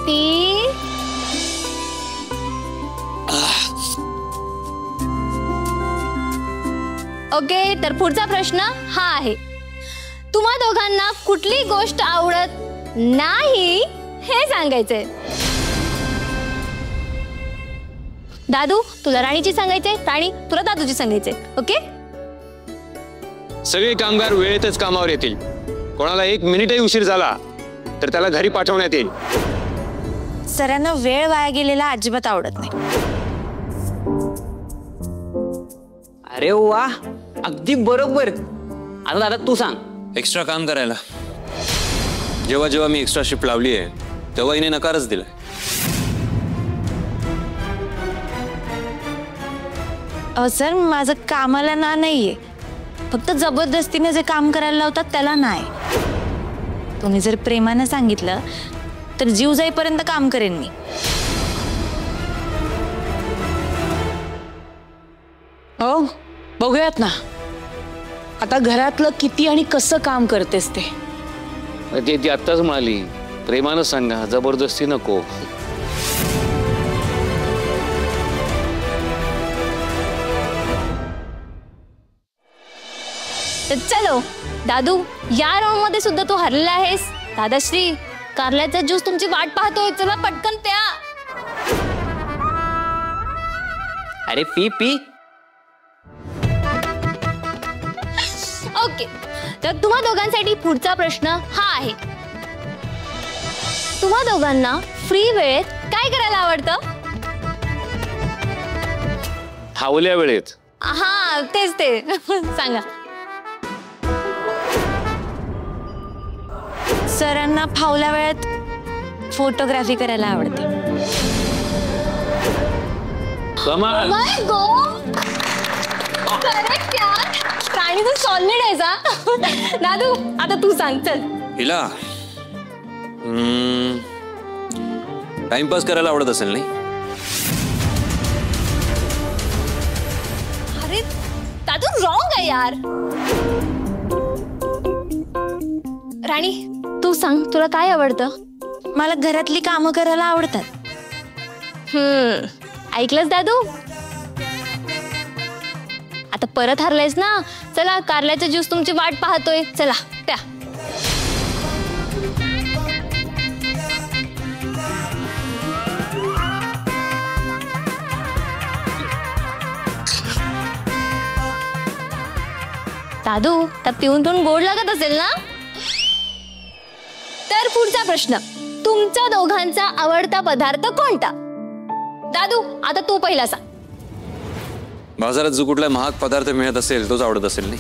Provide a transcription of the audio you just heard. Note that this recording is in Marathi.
पी. ओके, तर पुढचा प्रश्न हा आहे, तुम्हा दोघांना कुठली गोष्ट आवडत नाही हे सांगायचंय. दादू, तुला राणीची सांगायचंय, राणी तुला दादूची सांगायचंय. ओके, सगळे कामगार वेळेतच कामावर येतील. कोणाला 1 मिनिटही उशीर झाला तर त्याला घरी पाठवण्यात येईल. सरांना वेळ वाया गेलेला अजिबात आवडत नाही. अरे वा, अगदी बरोबर. आता दादा तू सांग. एक्स्ट्रा काम करायला. जेव्हा जेव्हा मी एक्स्ट्रा शिफ्ट लावली आहे तेव्हा हिने नकारच दिलाय. सर, माझं कामाला ना नाहीये, फक्त जबरदस्तीने जे काम करायला लावतात त्याला नाही. तुम्ही जर प्रेमानं सांगितलं तर जीव जाईपर्यंत काम करेन मी. हो, बघूयात ना आता घरातलं किती आणि कसं काम करतेस ते. ती आत्ताच म्हणाली, प्रेमानं सांगा, जबरदस्ती नको. चलो दादू, या राऊंड मध्ये सुद्धा तू हरलेला आहेस. दादाश्री, कारल्याचा ज्यूस तुमची वाट पाहतोय, चला पटकन प्या. अरे पी पी. ओके, तर तुम्हा दोघांसाठी पुढचा प्रश्न हा आहे, तुम्हा दोघांना फ्री वेळेत काय करायला आवडतं? फावल्या वेळेत. हा, तेच ते. सांगा. सरांना फावल्या वेळात फोटोग्राफी करायला आवडते. कमाल. माय गॉड, करेक्ट यार. प्राणी तर सॉलिड आहे जा. दादू, आता तू सांग. चल. हिला टाइमपास करायला आवडत असेल नाही? अरे दादू, रॉंग आहे यार. राणी, तू सांग, तुला काय आवडतं? मला घरातली कामं करायला आवडतात. ऐकलंस दादू? आता परत हरलायस ना. चला, कारल्याचा ज्यूस तुमची वाट पाहतोय, चला प्या. दादू, तर पिऊन पिऊन गोड लागत असेल ना. तर पुढचा प्रश्न, तुमच्या दोघांचा आवडता पदार्थ कोणता? दादू, आता तू पहिला सांग. बाजारात जो कुठला महाग पदार्थ मिळत असेल तोच आवडत असेल नाही?